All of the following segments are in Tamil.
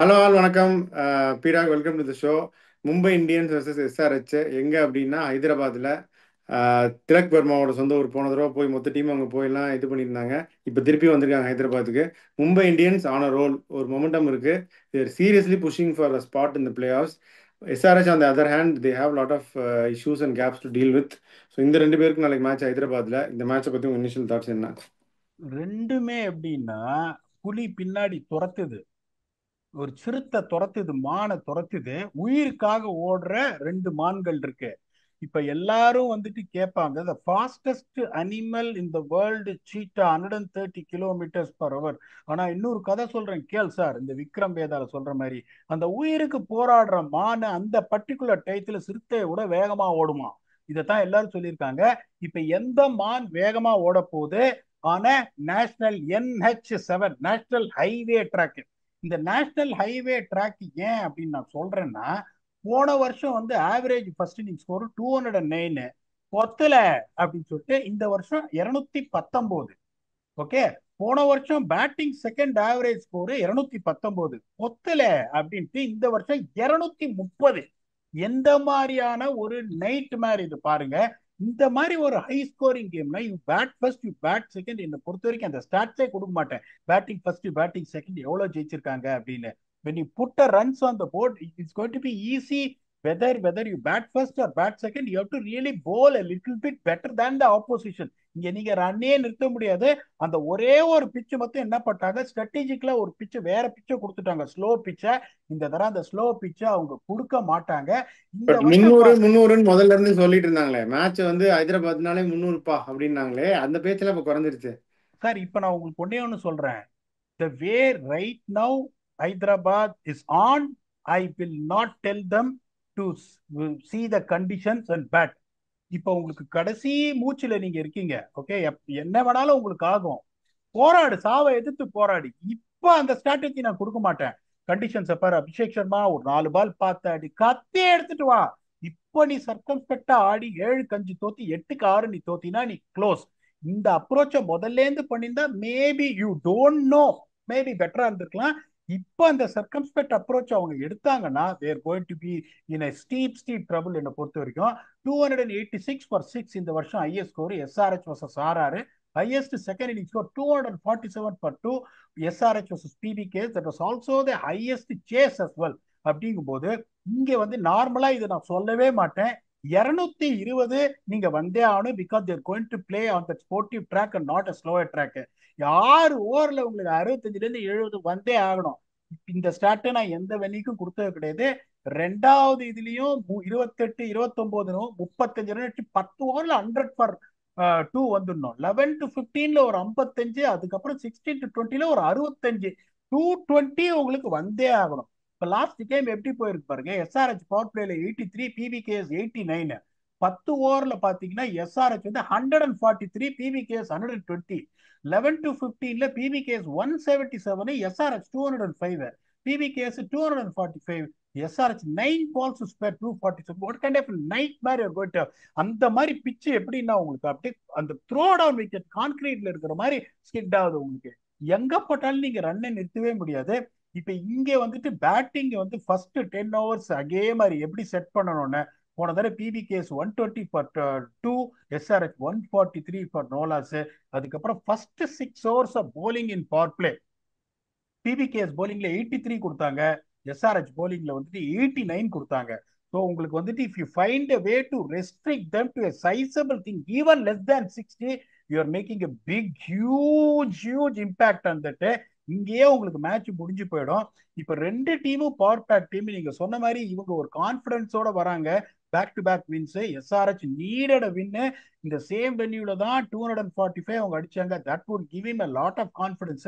ஹலோ ஆல் வணக்கம். பீராக், welcome to the show. Mumbai Indians versus SRH எங்கே அப்படின்னா ஹைதராபாத்தில். திலக் வர்மாவோட சொந்த ஊர். போன தடவை போய் மொத்த டீம் அங்கே போயெல்லாம் இது பண்ணியிருந்தாங்க. இப்போ திருப்பி வந்திருக்காங்க ஹைதராபாத்துக்கு. Mumbai Indians on a roll, ஒரு மொமெண்டம் இருக்கு. They're seriously pushing for a spot in the playoffs. SRH on the other hand they have lot of issues and gaps to deal with. So இந்த ரெண்டு பேருக்கும் நாளைக்கு மேட்ச் ஹைதராபாத்தில். இந்த மேட்சை பற்றி உங்கள் இனிஷியல் தாட்ஸ் என்ன? ரெண்டுமே எப்படின்னா, புலி பின்னாடி துரத்துது, ஒரு சிறுத்தை துரத்துது, மானை துரத்துது, உயிருக்காக ஓடுற ரெண்டு மான்கள் இருக்கு. இப்ப எல்லாரும் வந்துட்டு கேட்பாங்க, the fastest animal in the world cheetah 130 km/h. ஆனா இன்னொரு கதை சொல்றேன் கேள் சார், இந்த விக்ரம் வேதால சொல்ற மாதிரி அந்த உயிருக்கு போராடுற மான் அந்த பர்டிகுலர் டயத்துல சிறுத்தையை விட வேகமா ஓடுமா. இதைத்தான் எல்லாரும் சொல்லியிருக்காங்க. இப்ப எந்த மான் வேகமா ஓட போகுது? ஆன national NH7 national highway track. இந்த நேஷனல் ஹைவே ட்ராக் ஏன் அப்படின்னு நான் சொல்றேன்னா, போன வருஷம் வந்து ஆவரேஜ் ஃபர்ஸ்ட் இன்னிங் ஸ்கோர் 209 பொத்தல அப்படின்னு சொல்லிட்டு இந்த வருஷம் 219. ஓகே, போன வருஷம் பேட்டிங் செகண்ட் ஆவரேஜ் ஸ்கோர் 219 பொத்தல அப்படின்ட்டு இந்த வருஷம் 230. எந்த மாதிரியான ஒரு நைட் மேர் இது பாருங்க. இந்த மாதிரி ஒரு ஹை ஸ்கோரிங் கேம்னா you bat first you bat second. என்னை பொறுத்த வரைக்கும் அந்த ஸ்டாட்ஸே கொடுக்க மாட்டேன். பேட்டிங் ஃபர்ஸ்ட் பேட்டிங் செகண்ட் எவ்வளவு ஜெயிச்சிருக்காங்க அப்படின்னு. when you put a runs on the board, it's going to be easy. Whether you bat first or bat second, you have to really bowl a little bit better than the opposition. இங்க நீங்க ரன்னே நிறுத்த முடியாது. அந்த ஒரே ஒரு பிச்சு மட்டும் என்ன பண்ணாங்க, ஸ்ட்ராட்டஜிக்கலா ஒரு பிச்சு வேற பிச்சை கொடுத்துட்டாங்க, ஸ்லோ பிச்சை. இந்த தடவை அந்த ஸ்லோ பிச்சை அவங்க கொடுக்க மாட்டாங்க. இந்த பட் வருஷம் 300 300ன்னு முதல்ல இருந்து சொல்லிட்டு இருந்தாங்களே, மேட்ச் வந்து ஹைதராபாத்னாலே 300பா அப்படின்னாங்களே, அந்த பேச்செல்லாம் இப்போ குறைஞ்சிருச்சு. சார், இப்ப நான் உங்களுக்கு ஒன்னே ஒன்று சொல்றேன். The way right now Hyderabad is on, I will not tell them to see the conditions and bat. இப்ப உங்களுக்கு கடைசி மூச்சுல நீங்க இருக்கீங்க. ஓகே, என்ன வேணாலும் உங்களுக்கு ஆகும். போராடு, சாவை எதிர்த்து போராடி. இப்ப அந்த ஸ்ட்ராட்டஜி நான் கொடுக்க மாட்டேன். கண்டிஷன்ஸ் பாரு, அபிஷேக் சர்மா ஒரு 4 பால் பார்த்து அடி கத்தே எடுத்துட்டு வா. இப்ப நீ சர்க்கம்ஸ்பெக்டா ஆடி 7-5 தோத்தி 8-6 நீ தோத்தினா நீ க்ளோஸ். இந்த அப்ரோச்ச முதல்ல இருந்து பண்ணியிருந்தா maybe you don't know, maybe பெட்டரா இருந்திருக்கலாம். இப்ப அந்த சர்க்கம்ஸ்பெக்ட் அப்ரோச் அவங்க எடுத்தாங்கன்னா தேர் going to be in steep trouble. என்னை பொறுத்த வரைக்கும் 286 for 6 இந்த வருஷம் highest score SRH vs RR. Highest second innings score 247 for 2 SRH versus PBK. That was also the highest chase as well. அப்படிங்கும்போது இங்க வந்து நார்மலா இதை நான் சொல்லவே மாட்டேன். 220 நீங்க வந்தே ஆகணும். Because there going to play on the sportive track and not a slower track. 6 ஓவர்ல உங்களுக்கு 65 இருந்து 70 வந்தே ஆகணும். இந்த ஸ்டார்ட் நான் எந்த வெனிக்கும் கொடுத்தது கிடையாது. ரெண்டாவது இதுலயும் 28 29 35 ரன் 10 ஓவர்ல 100 for 2 வந்துடணும். 11-15ல ஒரு 55, அதுக்கப்புறம் 16-20ல ஒரு 65, 220 உங்களுக்கு வந்தே ஆகணும். இப்ப லாஸ்ட் கேம் எப்படி போயிருக்கு பாருங்க. SRH பவர் பிளேல 83, PBKS 89. 10 ஓவர்ல பாத்தீங்கன்னா SRH வந்து 143, PBKS 120. 11-15ல PBKS 177, SRH 205, PBKS 245, SRH 9 balls to spare 247. What kind of nightmare you're going to. அந்த மாதிரி பிச்சு எப்படின்னா உங்களுக்கு அப்படியே அந்த த்ரோ டவுன் விக்கெட் கான்கிரீட்ல இருக்கிற மாதிரி ஸ்கிட் ஆகுது உங்களுக்கு. எங்க போட்டாலும் நீங்க ரன்னை நிறுத்தவே முடியாது. இப்ப இங்க வந்துட்டு பேட்டிங் வந்து ஃபர்ஸ்ட் 10 ஓவர்ஸ் அதே மாதிரி எப்படி செட் பண்ணணும்னு. போன தடவை PBKS 120 for 2, SRH 143 for no loss. அதுக்கப்புறம் ஃபர்ஸ்ட் 6 ஓவர்ஸ் போலிங் இன் பவர் பிளே PBKS போலிங்ல 83 கொடுத்தாங்க, SRH போலிங்ல வந்துட்டு 89 கொடுத்தாங்க. ஸோ உங்களுக்கு வந்துட்டு if you find a way to restrict them to a sizable thing even less than 60, you are making a big huge impact on that. இங்கேயே உங்களுக்கு மேட்ச் முடிஞ்சு போயிடும். இப்ப ரெண்டு டீமும் பவர் பேக் டீம். நீங்க சொன்ன மாதிரி இவங்க ஒரு கான்பிடன்ஸோட வராங்க. Back to back wins. SRH needed win. இந்த சேம் வென்யூல தான் 245 அவங்க அடிச்சாங்க. That would give him a lot of confidence.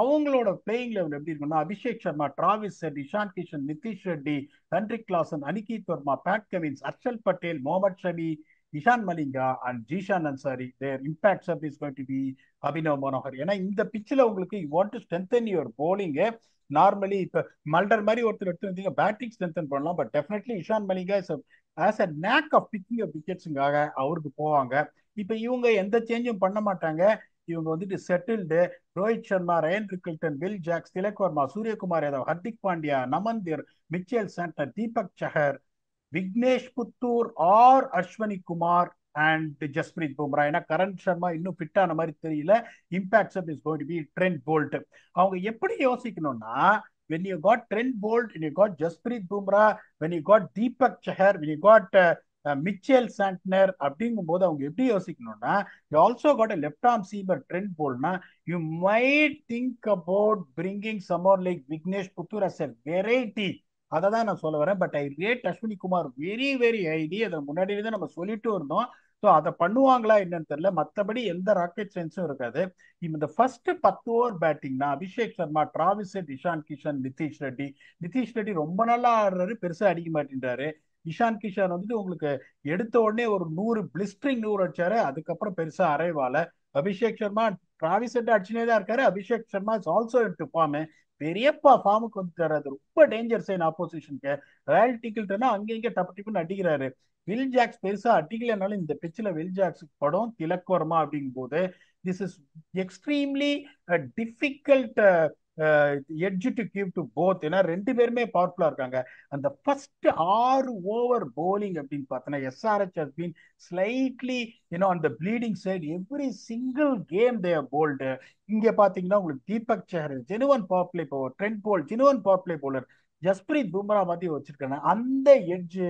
அவங்களோட பிளேயிங் லெவல் எப்படி இருக்குன்னா, Abhishek Sharma, Travis Head, Ishan Kishan, Nitish Reddy, Heinrich Klaasen, Aniket Verma, Pat Cummins, Harshal Patel, Mohammed Shami, Ishan Malinga and Zeeshan Ansari. Their impact sub is going to be Abhinav Manohar. ஏன்னா இந்த பிச்சில் உங்களுக்கு you want to strengthen your bowling. Normally இப்ப மல்டர் மாதிரி ஒருத்தர் எடுத்து வந்தீங்க பேட்டிங் ஸ்ட்ரென்தன் பண்ணலாம். But definitely Ishan Malinga as a knack of picking up விக்கெட்ஸுக்காக அவருக்கு போவாங்க. இப்ப இவங்க எந்த சேஞ்சும் பண்ண மாட்டாங்க. இவங்க வந்துட்டு settled. Rohit Sharma, Ryan Rickelton, Will Jacks, Tilak Varma, Suryakumar Yadav, Hardik Pandya, Naman Dhir, Mitchell Santner, Deepak Chahar, Vignesh Puthur ஆர் அஸ்வனி குமார் அண்ட் ஜஸ்பிரீத் பும்ரா. ஏன்னா கரண் சர்மா இன்னும் ஃபிட் ஆன மாதிரி தெரியல. Impact sub is going to be Trent Boult. அவங்க எப்படி யோசிக்கணும்னா, when you got Trent Bolt, when you got Jasprit Bumrah, when you got Deepak Chahar, when you got Mitchell Santner அப்படிங்கும் போது அவங்க எப்படி யோசிக்கணும்னா, you also got a left arm seamer Trent Bolt. You might think about bringing someone like Vignesh Puttur as a variety. அதை தான் நான் சொல்ல வரேன். But I rate Ashwini Kumar very very highly. அதை முன்னாடியே தான் நம்ம சொல்லிட்டு இருந்தோம். ஸோ அதை பண்ணுவாங்களா என்னன்னு தெரியல. மற்றபடி எந்த ராக்கெட் சயின்ஸும் இருக்காது. இந்த ஃபர்ஸ்ட் 10 ஓவர் பேட்டிங்னா அபிஷேக் சர்மா, டிராவிஸ் ஹெட், இஷான் கிஷன், நிதிஷ் ரெட்டி. நிதிஷ் ரெட்டி ரொம்ப நல்லா ஆடுறாரு, பெருசா அடிக்க மாட்டேன்றாரு. இஷான் கிஷான் வந்துட்டு உங்களுக்கு எடுத்த உடனே ஒரு 100 பிளிஸ்டரிங் 100 அடிச்சாரு. அதுக்கப்புறம் பெருசா அரைவால. அபிஷேக் சர்மா டிராவிஸ் ஹெட் அடிச்சுனே தான் இருக்காரு. Abhishek Sharma is also in form. பெரியப்பா ஃபார்முக்கு வந்துட்டாரு. அது ரொம்ப டேஞ்சர் சைன் ஆப்போசிஷனுக்கு. ராயல் டிகில்டனா அங்க இங்க டப்பு டிப்புன்னு அடிக்கிறாரு. வில் ஜாக்ஸ் பெருசா அடிக்கலனாலும் இந்த பிச்சில் வில் ஜாக்ஸ் படம் திலக் வர்மா அப்படிங்கும் போது this is extremely difficult edge to give to both. ஏன்னா ரெண்டு பேருமே பவர்ஃபுல்லா இருக்காங்க. அந்த ஃபர்ஸ்ட் 6 ஓவர் போலிங் அப்படின்னு பார்த்தோன்னா SRH has been slightly on the bleeding side. Every single game they are bold. இங்க பாத்தீங்கன்னா உங்களுக்கு Deepak Chahar genuine power play power, Trent Boult genuine power play bowler, Jasprit Bumrah மாதிரி வச்சிருக்காங்க. அந்த எட்ஜ்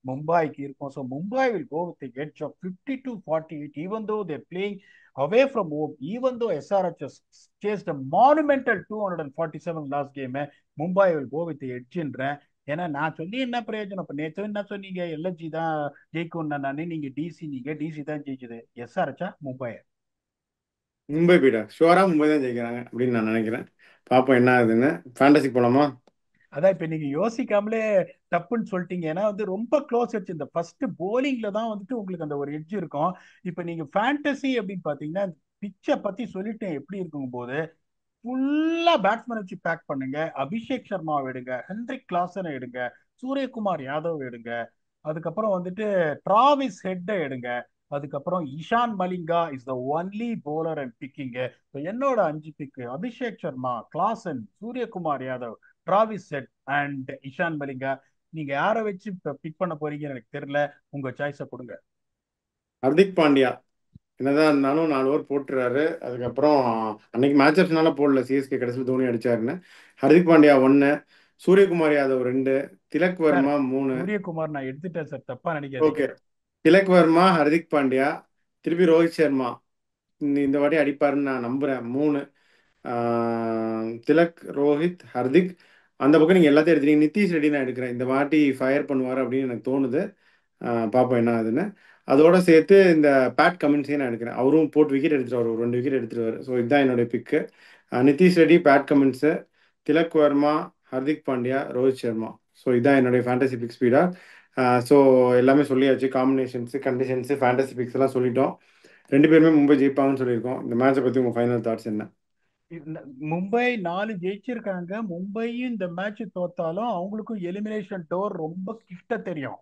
மும்பைக்கு இருக்கும். So Mumbai will go with edge of 52-48 even though they're playing away from home, even though SRH has chased a monumental 247 last game. Mumbai will go with the edge ன்றேன். ஏன்னா நான் சொல்லி என்ன பிரயோஜனம்? இப்ப நேற்று என்ன சொன்னீங்க, எல்எஸ்ஜி தான் ஜெயிக்கும் நானே, நீங்க டிசி தான் ஜெயிச்சது. எஸ்ஆர்ஹெச்சா மும்பை? மும்பை பீடா ஷுவரா மும்பை தான் ஜெயிக்கிறாங்க அப்படின்னு நான் நினைக்கிறேன். பார்ப்போம் என்ன ஆகுதுன்னு. ஃபேண்டசி போலாமா? அதான் இப்ப நீங்க யோசிக்காமலே தப்புன்னு சொல்லிட்டீங்க. ஏன்னா வந்து ரொம்ப க்ளோஸ் எட்ஜ். இந்த ஃபர்ஸ்ட் போலிங்ல தான் வந்துட்டு உங்களுக்கு அந்த ஒரு எட்ஜ் இருக்கும். இப்ப நீங்க ஃபேண்டசி அப்படின்னு பாத்தீங்கன்னா பிச்சை பத்தி சொல்லிட்டேன் எப்படி இருக்கும் போது ஃபுல்லா பேட்ஸ்மேன் வச்சு பேக் பண்ணுங்க. அபிஷேக் சர்மாவை எடுங்க, ஹென்ரிக் கிளாசனை எடுங்க, சூரியகுமார் யாதவ் எடுங்க, அதுக்கப்புறம் வந்துட்டு டிராவிஸ் ஹெட்டை எடுங்க, அதுக்கப்புறம் Ishan Malinga is the only bowler and picking. என்னோட 5 pick Abhishek Sharma, Klaasen, Suryakumar Yadav, Travis Head and Ishan Malinga. நீங்க யாரை வச்சு பிக் பண்ண போறீங்கன்னு எனக்கு தெரியல. உங்க சாய்ஸை கொடுங்க. ஹர்திக் பாண்டியா என்னதான் இருந்தாலும் 4 ஓவர் போட்டுறாரு. அதுக்கப்புறம் அன்னைக்கு மேட்சப்ஸ்னால போடல, சிஎஸ்கே கடைசியில் தோனி அடிச்சாருன்னு. ஹர்திக் பாண்டியா 1, சூரியகுமார் யாதவ் 2, திலக் சார் வர்மா 3. சூரியகுமார் நான் எடுத்துட்டேன் சார், தப்பா நினைக்காதீங்க. ஓகே, திலக் வர்மா, ஹர்திக் பாண்டியா, திருப்பி ரோஹித் சர்மா இந்த வாட்டி அடிப்பாருன்னு நான் நம்புறேன் 3. திலக், ரோஹித், ஹர்திக். அந்த பக்கம் நீங்கள் எல்லாத்தையும் எடுத்துட்டீங்க. நிதிஷ் ரெட்டி நான் எடுக்கிறேன். இந்த வாட்டி ஃபயர் பண்ணுவார் அப்படின்னு எனக்கு தோணுது. பார்ப்போம் என்ன ஆகுதுன்னு. அதோட சேர்த்து இந்த பேட் கமின்ஸையும் நான் எடுக்கிறேன். அவரும் போட்டு விக்கெட் எடுத்துருவார், ஒரு 2 விக்கெட் எடுத்துருவார். ஸோ இதுதான் என்னுடைய pick. Nitish Reddy, Pat Cummins, Tilak Varma, Hardik Pandya, Rohit Sharma. So இதுதான் என்னுடைய ஃபேண்டசி பிக் ஸ்பீடா. ஸோ எல்லாமே சொல்லியாச்சு. காம்பினேஷன்ஸு, கண்டிஷன்ஸு, ஃபேண்டசி பிக்ஸ் எல்லாம் சொல்லிட்டோம். 2 பேருமே மும்பை ஜெயிப்பாங்கன்னு சொல்லியிருக்கோம். இந்த மேட்சை பற்றி உங்கள் ஃபைனல் தாட்ஸ் என்ன? மும்பை 4 ஜெயிச்சிருக்காங்க. மும்பையும் இந்த மேட்ச் தோத்தாலும் அவங்களுக்கும் எலிமினேஷன் டோர் ரொம்ப கிட்ட தெரியும்.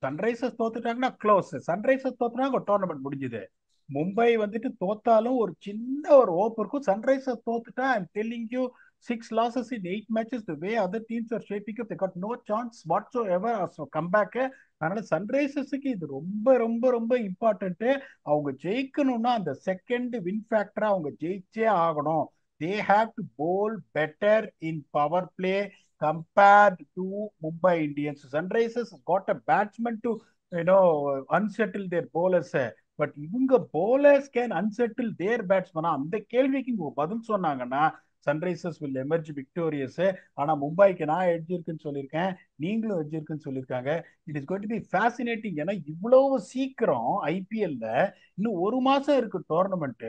சன்ரைசர்ஸ் தோத்துட்டாங்கன்னா க்ளோஸ், சன்ரைசர்ஸ் தோத்துட்டாங்க டோர்னமெண்ட் முடிஞ்சுது. மும்பை வந்துட்டு தோத்தாலும் ஒரு சின்ன ஒரு ஓப் இருக்கும். சன்ரைசர்ஸ் தோத்துட்டா I'm telling you 6 losses in 8 matches. The way other teams are shaping up, they got no chance whatsoever as a comeback. அதனால சன்ரைசர்ஸுக்கு இது ரொம்ப ரொம்ப ரொம்ப இம்பார்ட்டன்ட். அவங்க ஜெயிக்கணும்னா அந்த செகண்ட் வின் ஃபேக்டரா அவங்க ஜெயிச்சே ஆகணும். They have to bowl better in power play compared to Mumbai Indians. Sunrisers got a batsman to unsettle their bowlers. But இவங்க bowlers can unsettle their batsman. அந்த கேள்விக்கு இவங்க பதில் சொன்னாங்கன்னா சன்ரைசர்ஸ் வில் எமர்ஜ் விக்டோரியஸ். ஆனா மும்பைக்கு நான் எட்ஜ் இருக்குன்னு சொல்லியிருக்கேன், நீங்களும் எட்ஜ் இருக்குன்னு சொல்லியிருக்காங்க. It is going to be fascinating. ஏன்னா இவ்வளவு சீக்கிரம் ஐபிஎல்ல இன்னும் ஒரு மாசம் இருக்கு டோர்னமெண்ட்,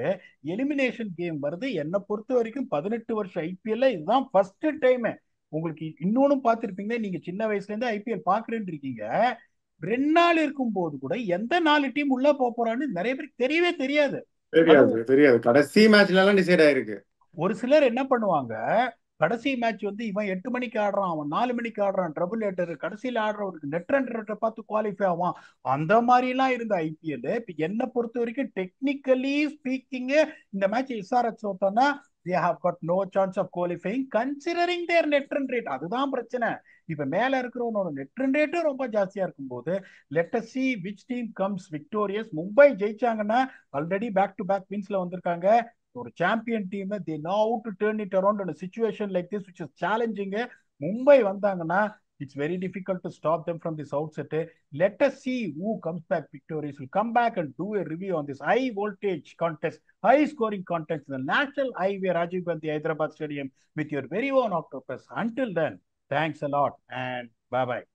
எலிமினேஷன் கேம் வருது. என்னை பொறுத்த வரைக்கும் 18 வருஷம் ஐபிஎல்ல இதுதான் ஃபர்ஸ்ட் டைம். உங்களுக்கு இன்னொன்னு பார்த்துருப்பீங்க, நீங்க சின்ன வயசுல இருந்து ஐபிஎல் பாக்குறேன்னு இருக்கீங்க. 2 நாள் இருக்கும் போது கூட எந்த 4 டீம் உள்ள போறான்னு நிறைய பேருக்கு தெரியவே தெரியாது. தெரியாது அதுவும் தெரியாது. கடைசி மேட்ச்ல எல்லாம் டிசைட் ஆயிருக்கு. ஒரு சிலர் என்ன பண்ணுவாங்க, கடைசி மேட்ச் வந்து இவன் 8 மணிக்கு ஆடுறான், அவன் 4 மணிக்கு ஆடுறான், ட்ரபுள் ஏட்டர் கடைசியில் ஆடுறவருக்கு நெட் ரன் ரேட்டை பார்த்து குவாலிஃபை ஆவான். அந்த மாதிரிலாம் இருந்த ஐபிஎல் இப்ப என்ன பொறுத்த வரைக்கும் டெக்னிக்கலி ஸ்பீக்கிங் இந்த மேட்ச் எஸ்ஆர்எச் தோத்தோம்னா they have got no chance of qualifying considering their net run rate. அதுதான் பிரச்சனை. இப்ப மேல இருக்கிறவனோட நெட் ரன் ரேட்டும் ரொம்ப ஜாஸ்தியா இருக்கும்போது let us see which team comes victorious. Mumbai ஜெயிச்சாங்கன்னா ஆல்ரெடி பேக் டு பேக் வின்ஸ்ல வந்திருக்காங்க. ஒரு champion team, they know how to turn it around in a situation like this which is challenging. Mumbai வந்தாங்கன்னா it's very difficult to stop them from this outset. Let us see who comes back victorious. We'll come back and do a review on this high voltage contest, high scoring contest in the National Highway Rajiv Gandhi Hyderabad Stadium with your very own Octopus. Until then, thanks a lot and bye bye.